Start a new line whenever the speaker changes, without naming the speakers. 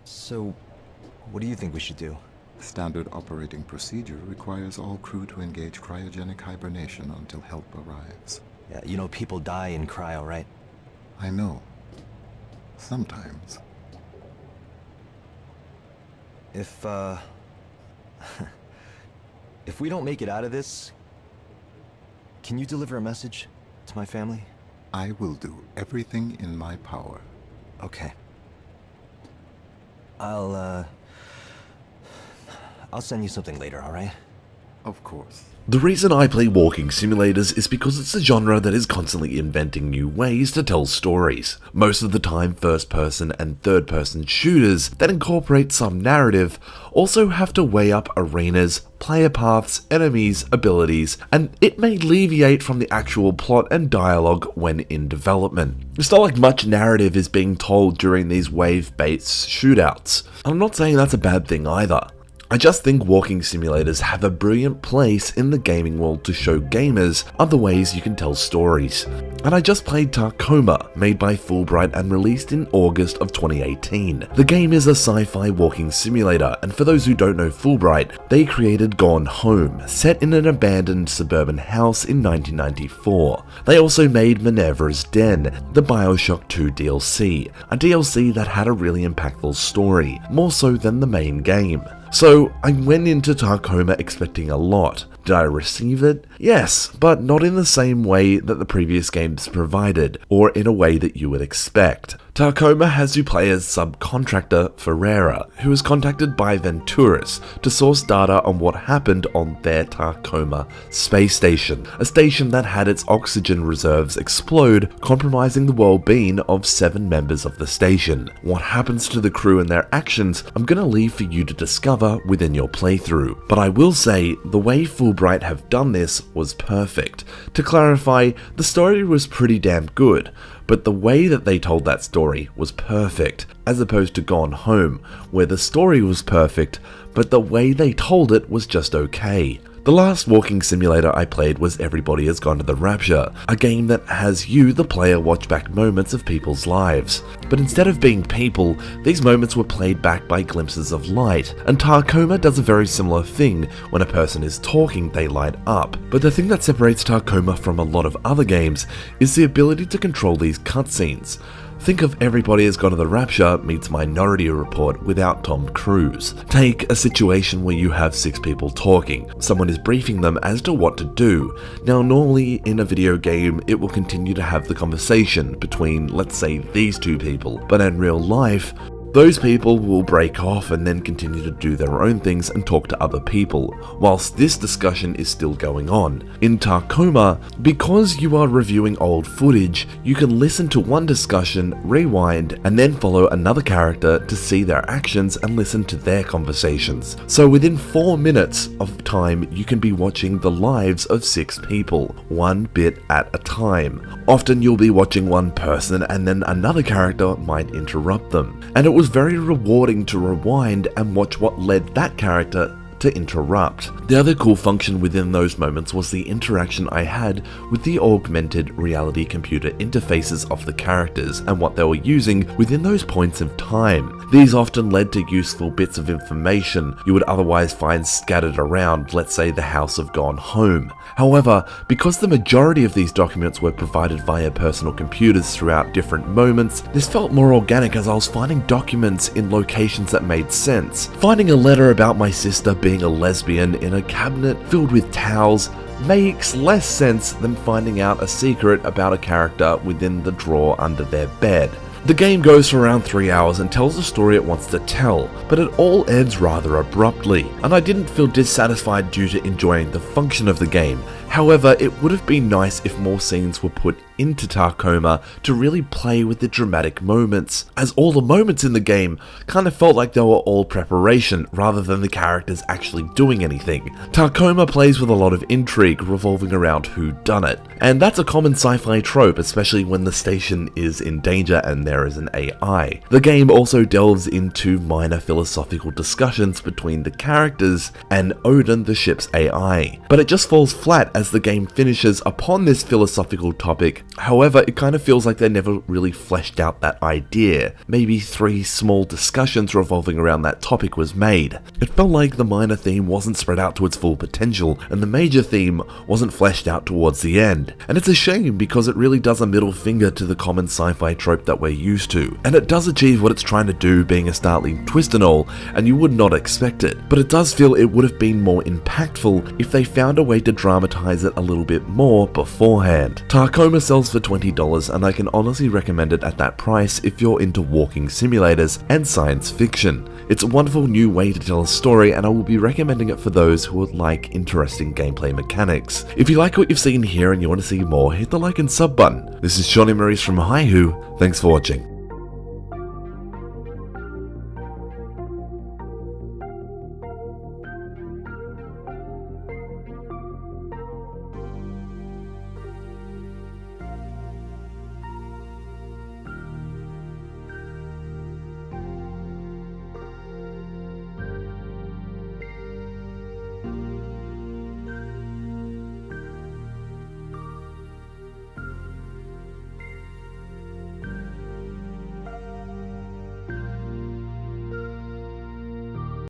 So, what do you think we should do?
Standard operating procedure requires all crew to engage cryogenic hibernation until help arrives.
Yeah, you know people die in cryo, right?
I know. Sometimes.
If, if we don't make it out of this, can you deliver a message to my family?
I will do everything in my power.
Okay. I'll send you something later, alright?
Of course.
The reason I play walking simulators is because it's a genre that is constantly inventing new ways to tell stories. Most of the time, first-person and third-person shooters that incorporate some narrative also have to weigh up arenas, player paths, enemies, abilities, and it may deviate from the actual plot and dialogue when in development. It's not like much narrative is being told during these wave-based shootouts. I'm not saying that's a bad thing either. I just think walking simulators have a brilliant place in the gaming world to show gamers other ways you can tell stories. And I just played TACOMA, made by Fulbright and released in August of 2018. The game is a sci-fi walking simulator, and for those who don't know Fulbright, they created Gone Home, set in an abandoned suburban house in 1994. They also made Minerva's Den, the Bioshock 2 DLC, a DLC that had a really impactful story, more so than the main game. So I went into TACOMA expecting a lot. Did I receive it? Yes, but not in the same way that the previous games provided, or in a way that you would expect. TACOMA has you play as subcontractor Ferreira, who is contacted by Venturis to source data on what happened on their TACOMA space station, a station that had its oxygen reserves explode, compromising the well-being of 7 members of the station. What happens to the crew and their actions, I'm gonna leave for you to discover within your playthrough, but I will say the way Fulbright have done this was perfect. To clarify, the story was pretty damn good, but the way that they told that story was perfect, as opposed to Gone Home, where the story was perfect, but the way they told it was just okay. The last walking simulator I played was Everybody Has Gone to the Rapture, a game that has you, the player, watch back moments of people's lives. But instead of being people, these moments were played back by glimpses of light, and TACOMA does a very similar thing. When a person is talking, they light up. But the thing that separates TACOMA from a lot of other games is the ability to control these cutscenes. Think of Everybody Has Gone to the Rapture meets Minority Report without Tom Cruise. Take a situation where you have 6 people talking. Someone is briefing them as to what to do. Now normally in a video game it will continue to have the conversation between, let's say, these 2 people, but in real life, those people will break off and then continue to do their own things and talk to other people, whilst this discussion is still going on. In TACOMA, because you are reviewing old footage, you can listen to one discussion, rewind, and then follow another character to see their actions and listen to their conversations. So within 4 minutes of time, you can be watching the lives of 6 people, one bit at a time. Often you'll be watching one person and then another character might interrupt them. And it was very rewarding to rewind and watch what led that character to interrupt. The other cool function within those moments was the interaction I had with the augmented reality computer interfaces of the characters and what they were using within those points of time. These often led to useful bits of information you would otherwise find scattered around, let's say, the House of Gone Home. However, because the majority of these documents were provided via personal computers throughout different moments, this felt more organic as I was finding documents in locations that made sense. Finding a letter about my sister being a lesbian in a cabinet filled with towels makes less sense than finding out a secret about a character within the drawer under their bed. The game goes for around 3 hours and tells the story it wants to tell, but it all ends rather abruptly, and I didn't feel dissatisfied due to enjoying the function of the game. However, it would have been nice if more scenes were put into TACOMA to really play with the dramatic moments, as all the moments in the game kind of felt like they were all preparation rather than the characters actually doing anything. TACOMA plays with a lot of intrigue revolving around whodunit, and that's a common sci-fi trope, especially when the station is in danger and there is an AI. The game also delves into minor philosophical discussions between the characters and Odin, the ship's AI, but it just falls flat as as the game finishes upon this philosophical topic. However, it kind of feels like they never really fleshed out that idea. Maybe 3 small discussions revolving around that topic was made. It felt like the minor theme wasn't spread out to its full potential, and the major theme wasn't fleshed out towards the end. And it's a shame because it really does a middle finger to the common sci-fi trope that we're used to. And it does achieve what it's trying to do, being a startling twist and all, and you would not expect it. But it does feel it would have been more impactful if they found a way to dramatize it a little bit more beforehand. TACOMA sells for $20, and I can honestly recommend it at that price if you're into walking simulators and science fiction. It's a wonderful new way to tell a story, and I will be recommending it for those who would like interesting gameplay mechanics. If you like what you've seen here and you want to see more, hit the like and sub button. This is Johnny Maurice from Hihu. Thanks for watching.